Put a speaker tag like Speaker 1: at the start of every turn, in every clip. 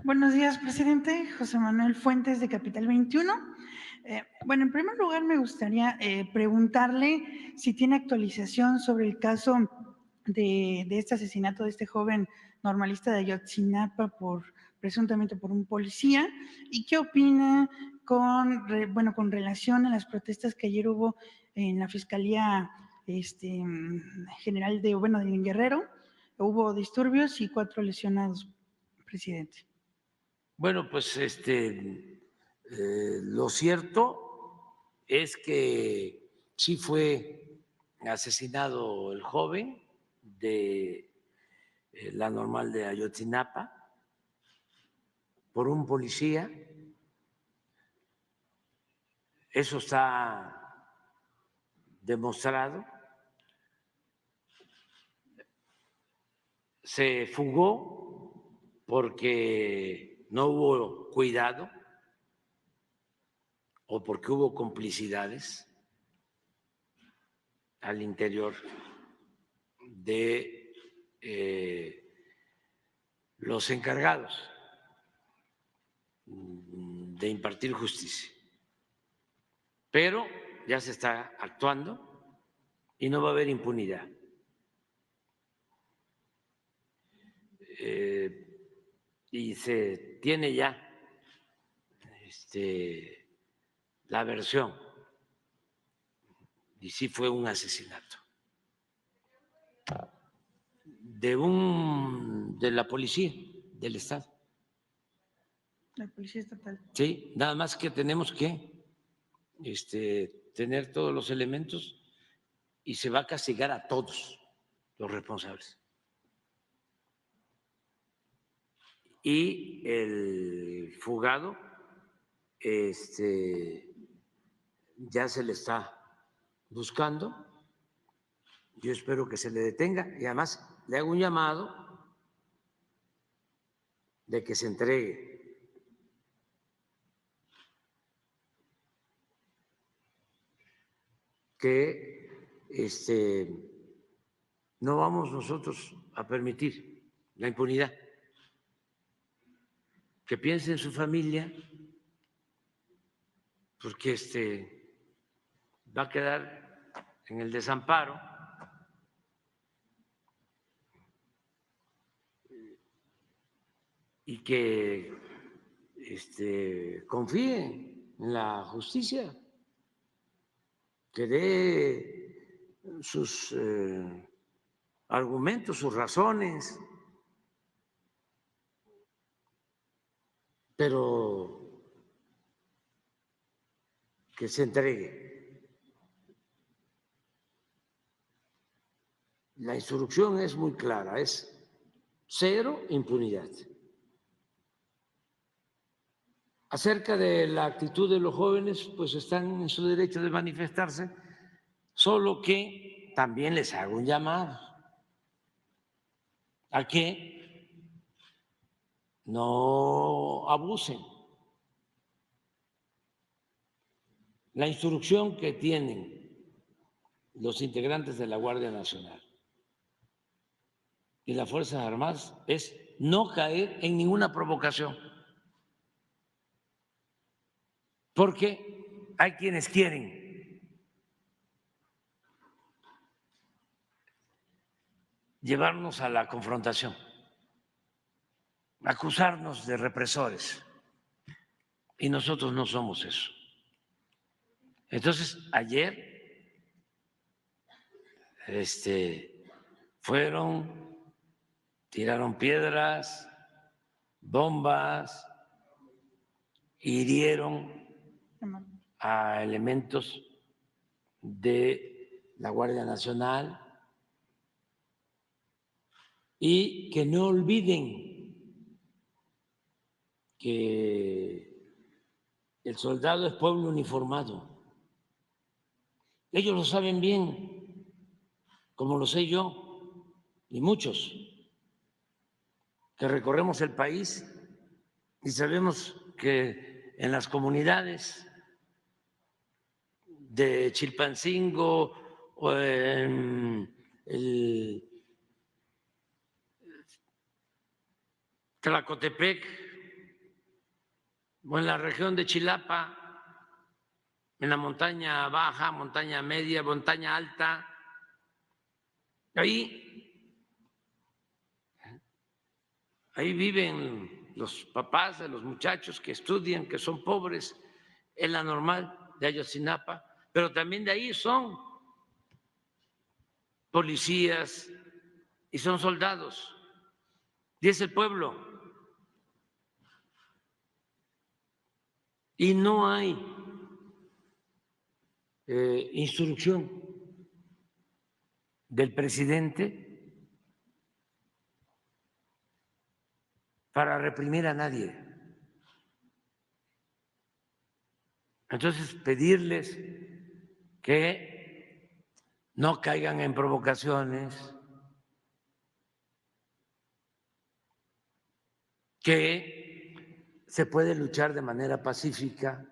Speaker 1: Buenos días, presidente. José Manuel Fuentes, de Capital 21. Bueno, en primer lugar me gustaría preguntarle si tiene actualización sobre el caso de este asesinato de este joven normalista de Ayotzinapa presuntamente por un policía, y qué opina con relación a las protestas que ayer hubo en la Fiscalía General de Guerrero. Hubo disturbios y 4 lesionados, presidente.
Speaker 2: Bueno, pues lo cierto es que sí fue asesinado el joven de la Normal de Ayotzinapa por un policía. Eso está demostrado. Se fugó porque no hubo cuidado o porque hubo complicidades al interior de los encargados de impartir justicia. Pero ya se está actuando y no va a haber impunidad. Y se tiene ya la versión, y sí fue un asesinato de la policía del Estado.
Speaker 1: La Policía Estatal.
Speaker 2: Sí, nada más que tenemos que tener todos los elementos y se va a castigar a todos los responsables. Y el fugado ya se le está buscando. Yo espero que se le detenga y además le hago un llamado de que se entregue. Que no vamos nosotros a permitir la impunidad. Que piense en su familia, porque va a quedar en el desamparo. Y que confíe en la justicia, que dé sus argumentos, sus razones, pero que se entregue. La instrucción es muy clara, es cero impunidad. Acerca de la actitud de los jóvenes, pues están en su derecho de manifestarse, solo que también les hago un llamado a que no abusen. La instrucción que tienen los integrantes de la Guardia Nacional y las Fuerzas Armadas es no caer en ninguna provocación, porque hay quienes quieren llevarnos a la confrontación, acusarnos de represores, y nosotros no somos eso. Entonces, ayer fueron, tiraron piedras, bombas, hirieron a elementos de la Guardia Nacional, y que no olviden que el soldado es pueblo uniformado. Ellos lo saben bien, como lo sé yo y muchos, que recorremos el país y sabemos que en las comunidades de Chilpancingo o en el Tlacotepec o en la región de Chilapa, en la montaña baja, montaña media, montaña alta. Ahí viven los papás de los muchachos que estudian, que son pobres, en la normal de Ayotzinapa, pero también de ahí son policías y son soldados, y es el pueblo. Y no hay instrucción del presidente para reprimir a nadie. Entonces, pedirles que no caigan en provocaciones, que se puede luchar de manera pacífica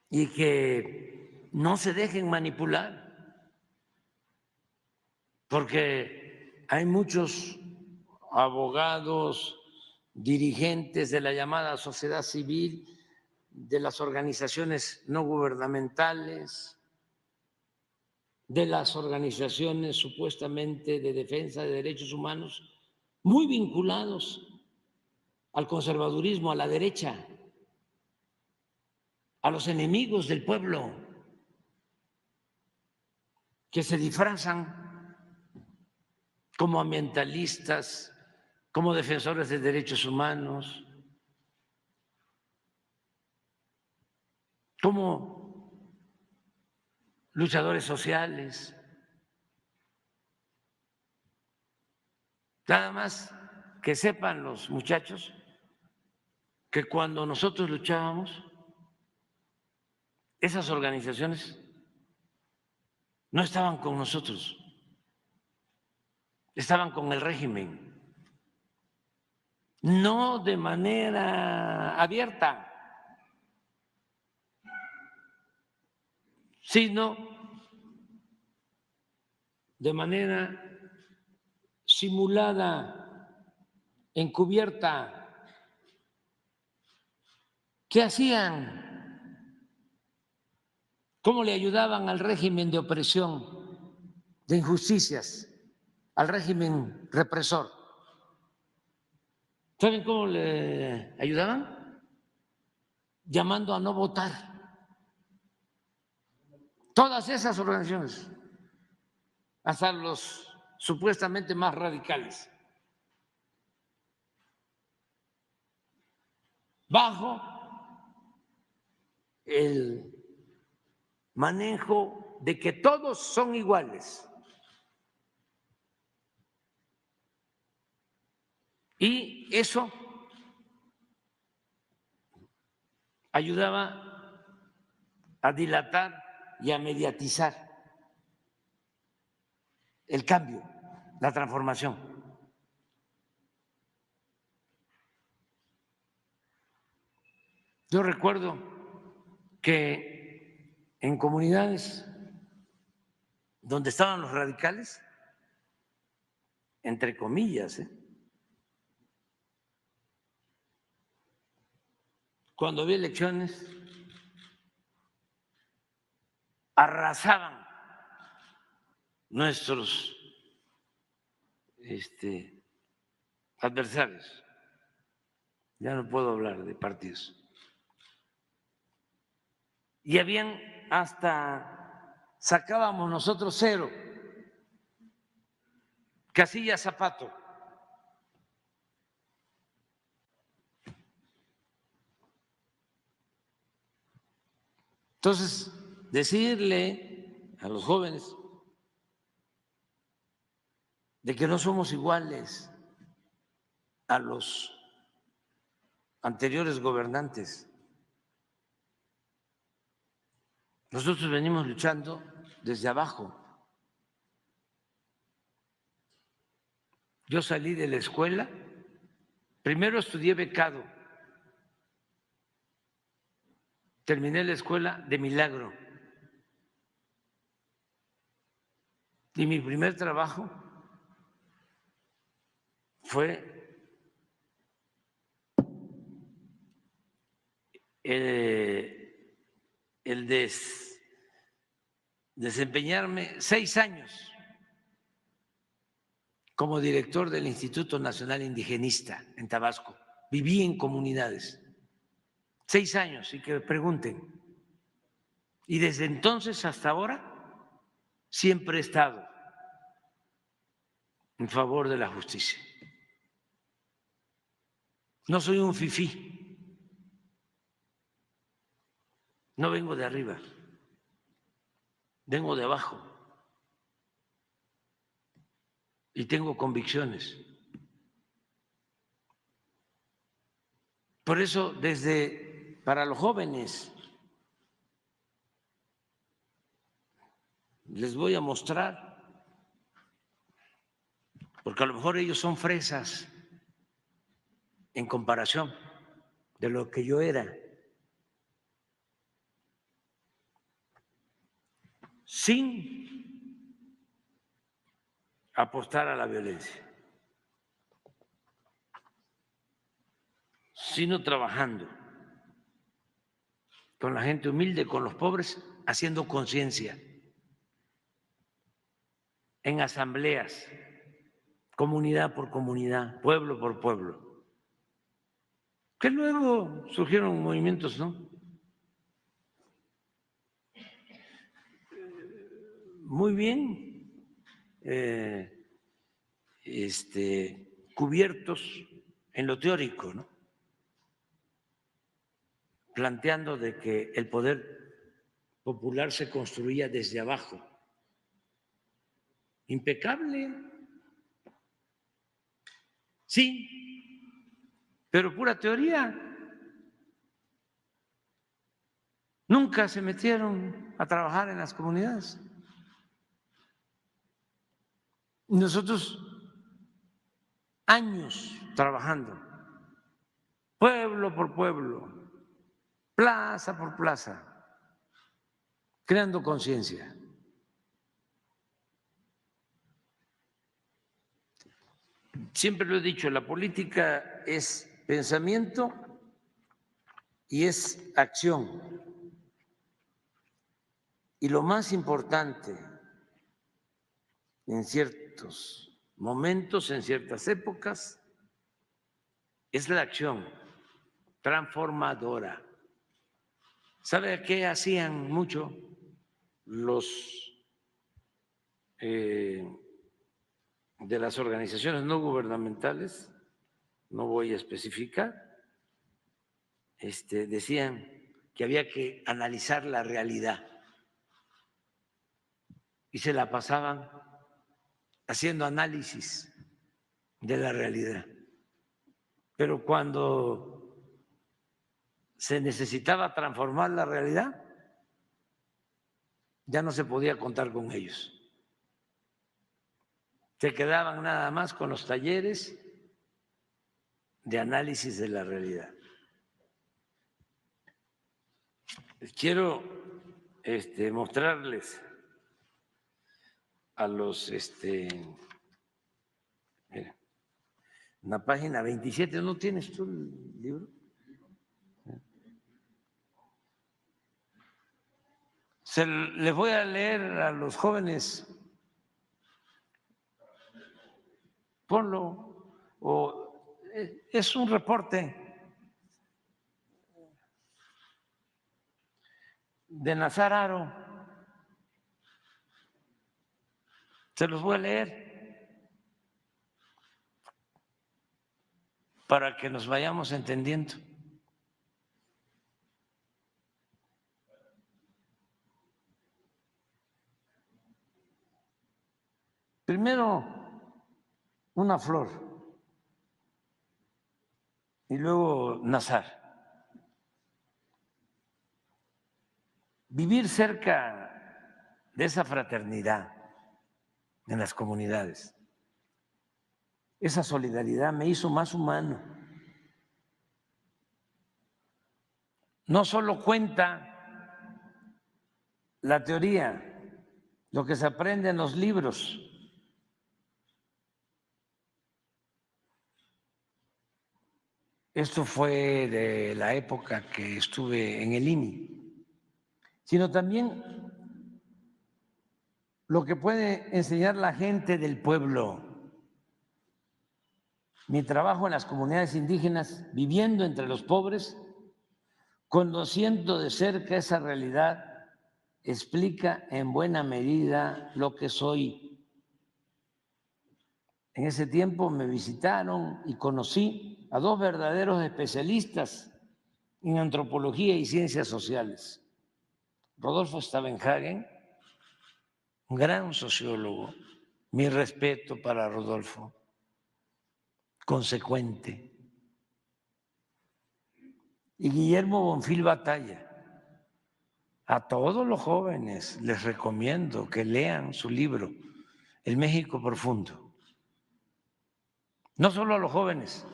Speaker 2: y que no se dejen manipular, porque hay muchos abogados, dirigentes de la llamada sociedad civil, de las organizaciones no gubernamentales, de las organizaciones supuestamente de defensa de derechos humanos, muy vinculados al conservadurismo, a la derecha, a los enemigos del pueblo, que se disfrazan como ambientalistas, como defensores de derechos humanos, como luchadores sociales. Nada más que sepan los muchachos que cuando nosotros luchábamos, esas organizaciones no estaban con nosotros, estaban con el régimen, no de manera abierta, sino de manera simulada, encubierta. ¿Qué hacían? ¿Cómo le ayudaban al régimen de opresión, de injusticias, al régimen represor? ¿Saben cómo le ayudaban? Llamando a no votar. Todas esas organizaciones, hasta los supuestamente más radicales, bajo el manejo de que todos son iguales. Y eso ayudaba a dilatar y a mediatizar el cambio, la transformación. Yo recuerdo que en comunidades donde estaban los radicales, entre comillas, cuando había elecciones, arrasaban nuestros adversarios. Ya no puedo hablar de partidos. Y habían sacábamos nosotros 0, Casilla Zapato. Entonces, decirle a los jóvenes de que no somos iguales a los anteriores gobernantes. Nosotros venimos luchando desde abajo. Yo salí de la escuela, primero estudié becado, terminé la escuela de milagro. Y mi primer trabajo fue desempeñarme 6 años como director del Instituto Nacional Indigenista en Tabasco. Viví en comunidades, 6 años, y que pregunten. Y desde entonces hasta ahora siempre he estado en favor de la justicia. No soy un fifí, no vengo de arriba, vengo de abajo y tengo convicciones. Por eso, para los jóvenes, les voy a mostrar, porque a lo mejor ellos son fresas en comparación de lo que yo era. Sin apostar a la violencia, sino trabajando con la gente humilde, con los pobres, haciendo conciencia en asambleas, comunidad por comunidad, pueblo por pueblo. Que luego surgieron movimientos, ¿no? Muy bien cubiertos en lo teórico, ¿no? Planteando de que el poder popular se construía desde abajo. Impecable. Sí, pero pura teoría. Nunca se metieron a trabajar en las comunidades. Nosotros, años trabajando, pueblo por pueblo, plaza por plaza, creando conciencia. Siempre lo he dicho, la política es pensamiento y es acción. Y lo más importante en ciertos momentos, en ciertas épocas, es la acción transformadora. ¿Sabe a qué hacían mucho los de las organizaciones no gubernamentales? No voy a especificar. Decían que había que analizar la realidad y se la pasaban haciendo análisis de la realidad. Pero cuando se necesitaba transformar la realidad, ya no se podía contar con ellos. Se quedaban nada más con los talleres de análisis de la realidad. Quiero mostrarles a los, mira, en la página 27, ¿no tienes tú el libro? Les voy a leer a los jóvenes, ponlo, es un reporte de Nazar Haro, se los voy a leer para que nos vayamos entendiendo. Primero una flor y luego Nazar. Vivir cerca de esa fraternidad en las comunidades, esa solidaridad me hizo más humano. No solo cuenta la teoría, lo que se aprende en los libros, esto fue de la época que estuve en el INI, sino también lo que puede enseñar la gente del pueblo. Mi trabajo en las comunidades indígenas, viviendo entre los pobres, conociendo de cerca esa realidad, explica en buena medida lo que soy. En ese tiempo me visitaron y conocí a dos verdaderos especialistas en antropología y ciencias sociales. Rodolfo Stavenhagen, un gran sociólogo, mi respeto para Rodolfo, consecuente. Y Guillermo Bonfil Batalla. A todos los jóvenes les recomiendo que lean su libro, El México Profundo. No solo a los jóvenes,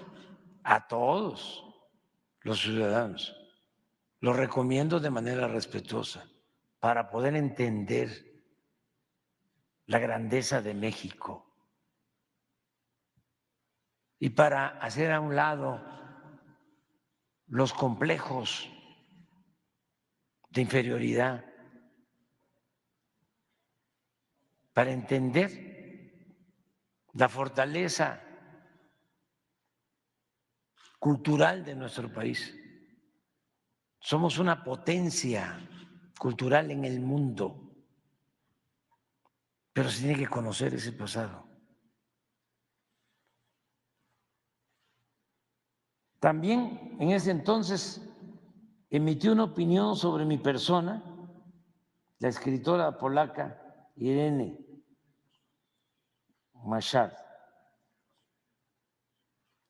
Speaker 2: a todos los ciudadanos. Lo recomiendo de manera respetuosa para poder entender la grandeza de México y para hacer a un lado los complejos de inferioridad, para entender la fortaleza cultural de nuestro país. Somos una potencia cultural en el mundo, pero se tiene que conocer ese pasado. También en ese entonces emití una opinión sobre mi persona, la escritora polaca Irene Machar,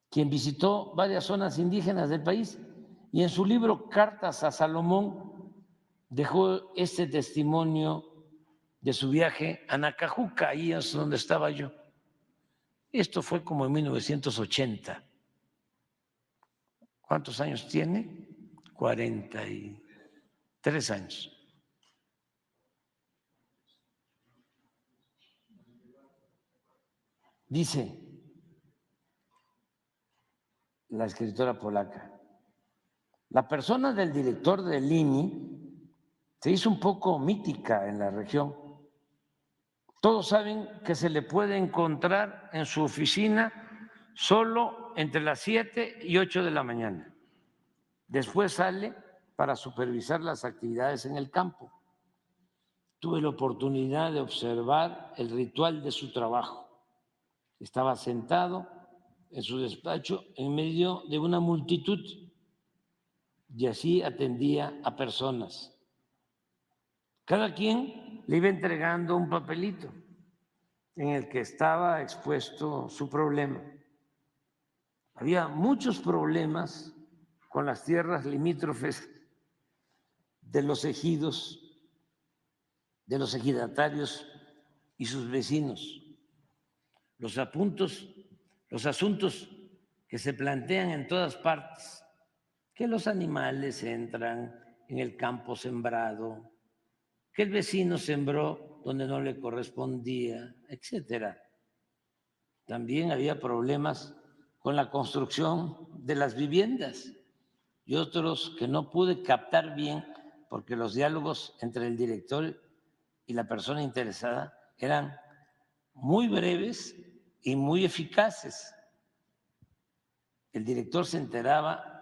Speaker 2: quien visitó varias zonas indígenas del país y en su libro Cartas a Salomón dejó este testimonio de su viaje a Nacajuca, ahí es donde estaba yo. Esto fue como en 1980. ¿Cuántos años tiene? 43 años. Dice la escritora polaca, la persona del director del INI se hizo un poco mítica en la región. Todos saben que se le puede encontrar en su oficina solo entre las 7 y 8 de la mañana. Después sale para supervisar las actividades en el campo. Tuve la oportunidad de observar el ritual de su trabajo. Estaba sentado en su despacho en medio de una multitud y así atendía a personas. Cada quien le iba entregando un papelito en el que estaba expuesto su problema. Había muchos problemas con las tierras limítrofes de los ejidos, de los ejidatarios y sus vecinos. Los asuntos que se plantean en todas partes, que los animales entran en el campo sembrado, que el vecino sembró donde no le correspondía, etcétera. También había problemas con la construcción de las viviendas y otros que no pude captar bien porque los diálogos entre el director y la persona interesada eran muy breves y muy eficaces. El director se enteraba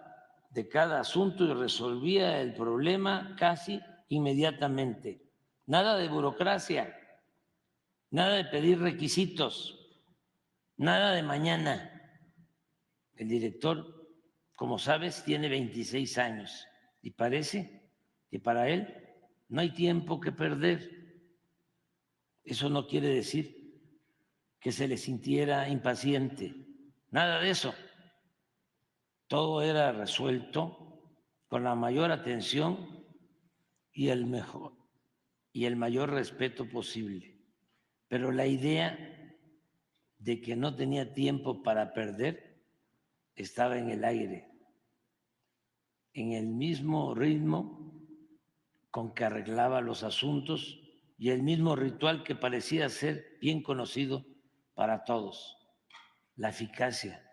Speaker 2: de cada asunto y resolvía el problema casi inmediatamente. Nada de burocracia, nada de pedir requisitos, nada de mañana. El director, como sabes, tiene 26 años y parece que para él no hay tiempo que perder. Eso no quiere decir que se le sintiera impaciente, nada de eso. Todo era resuelto con la mayor atención y el mayor respeto posible. Pero la idea de que no tenía tiempo para perder estaba en el aire, en el mismo ritmo con que arreglaba los asuntos y el mismo ritual que parecía ser bien conocido para todos, la eficacia,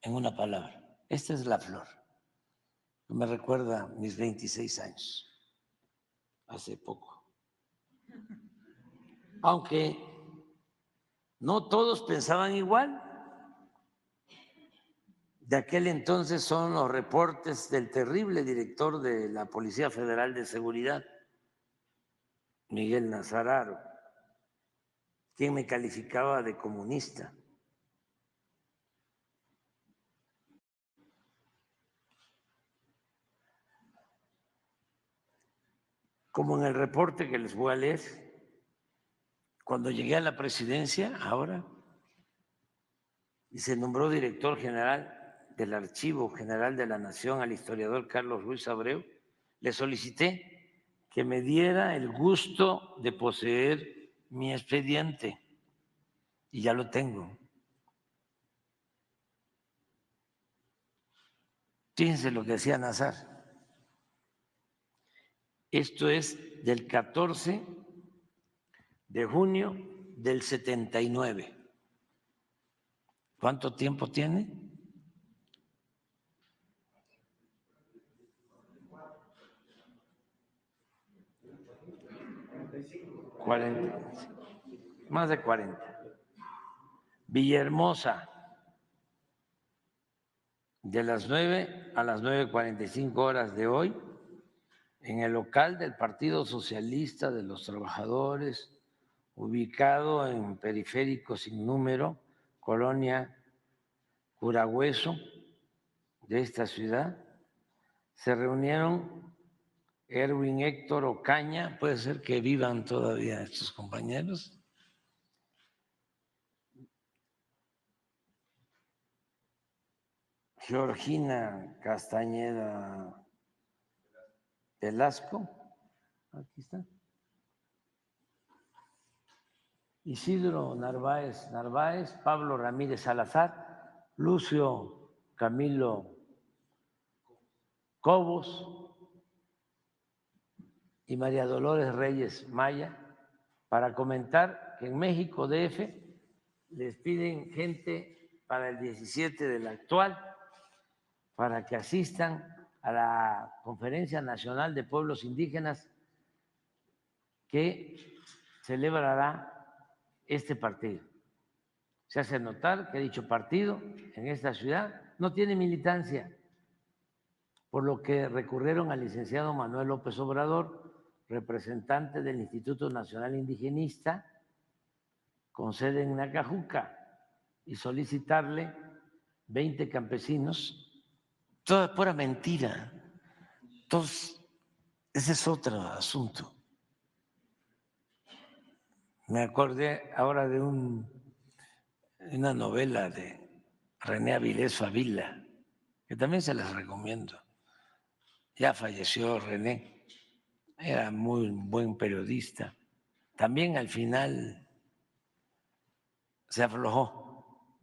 Speaker 2: en una palabra, Esta es la flor. Me recuerda mis 26 años, hace poco. Aunque no todos pensaban igual. De aquel entonces son los reportes del terrible director de la Policía Federal de Seguridad, Miguel Nazararo, quien me calificaba de comunista. Como en el reporte que les voy a leer, cuando llegué a la presidencia, ahora, y se nombró director general del Archivo General de la Nación al historiador Carlos Ruiz Abreu, le solicité que me diera el gusto de poseer mi expediente, y ya lo tengo. Fíjense lo que decía Nazar. Esto es del 14 de junio del 79. ¿Cuánto tiempo tiene? 40, más de 40. Villahermosa, de las 9 a las 9:45 horas de hoy, en el local del Partido Socialista de los Trabajadores, ubicado en Periférico Sin Número, Colonia Curagüeso de esta ciudad, se reunieron Erwin Héctor Ocaña, puede ser que vivan todavía estos compañeros, Georgina Castañeda Velasco, aquí está, Isidro Narváez, Pablo Ramírez Salazar, Lucio Camilo Cobos y María Dolores Reyes Maya, para comentar que en México DF les piden gente para el 17 del actual, para que asistan a la Conferencia Nacional de Pueblos Indígenas que celebrará este partido. Se hace notar que dicho partido en esta ciudad no tiene militancia, por lo que recurrieron al licenciado Manuel López Obrador, representante del Instituto Nacional Indigenista, con sede en Nacajuca, y solicitarle 20 campesinos. Todo es pura mentira. Entonces, ese es otro asunto. Me acordé ahora de una novela de René Avilés Favila, que también se las recomiendo. Ya falleció René, era muy buen periodista. También al final se aflojó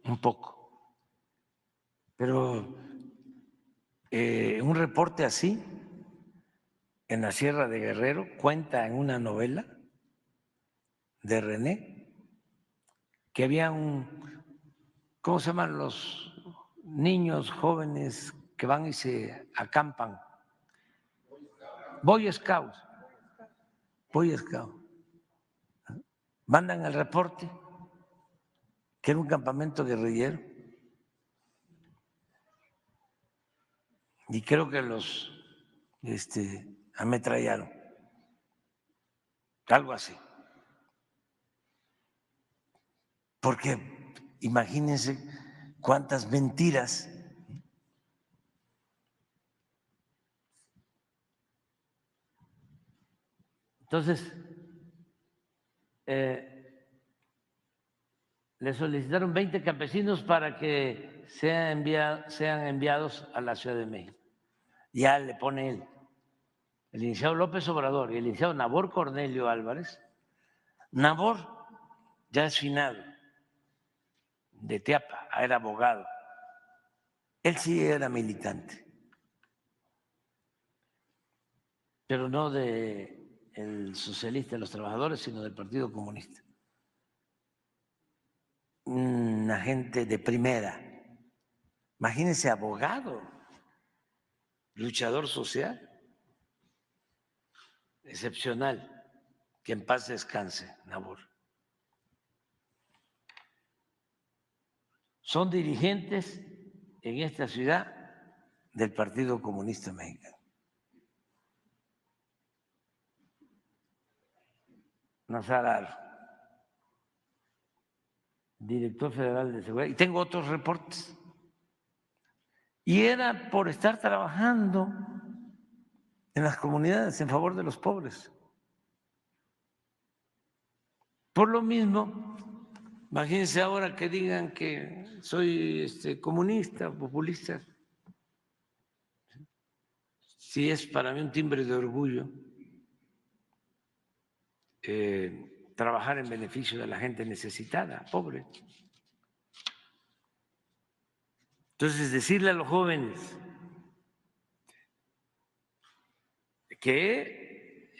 Speaker 2: un poco, pero un reporte así en la Sierra de Guerrero cuenta en una novela de René que había ¿cómo se llaman los niños jóvenes que van y se acampan? Boy Scouts. Boy Scouts. Mandan el reporte que era un campamento guerrillero, y creo que los ametrallaron, algo así. Porque imagínense cuántas mentiras. Entonces, le solicitaron 20 campesinos para que sean enviados a la Ciudad de México. Ya le pone él, el licenciado López Obrador y el licenciado Nabor Cornelio Álvarez. Nabor ya es finado, de Teapa, era abogado. Él sí era militante, pero no del socialista de los trabajadores, sino del Partido Comunista. Una gente de primera, Imagínense, abogado, luchador social, excepcional, que en paz descanse, Nabor. Son dirigentes en esta ciudad del Partido Comunista Mexicano. Nazar Aro, director federal de seguridad, y tengo otros reportes. Y era por estar trabajando en las comunidades en favor de los pobres. Por lo mismo, imagínense ahora que digan que soy comunista, populista. Sí, es para mí un timbre de orgullo trabajar en beneficio de la gente necesitada, pobre. Entonces, decirle a los jóvenes que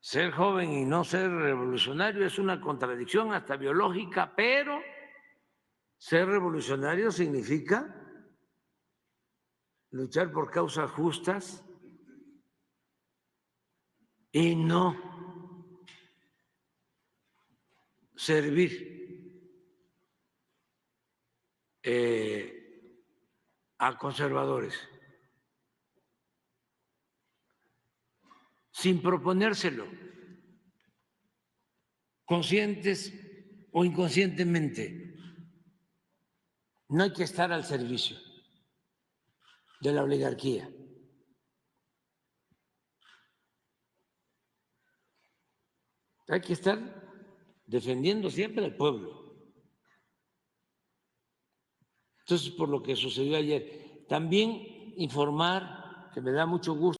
Speaker 2: ser joven y no ser revolucionario es una contradicción hasta biológica, pero ser revolucionario significa luchar por causas justas y no servir a conservadores, sin proponérselo, conscientes o inconscientemente. No hay que estar al servicio de la oligarquía. Hay que estar defendiendo siempre al pueblo. Entonces, por lo que sucedió ayer, también informar, que me da mucho gusto,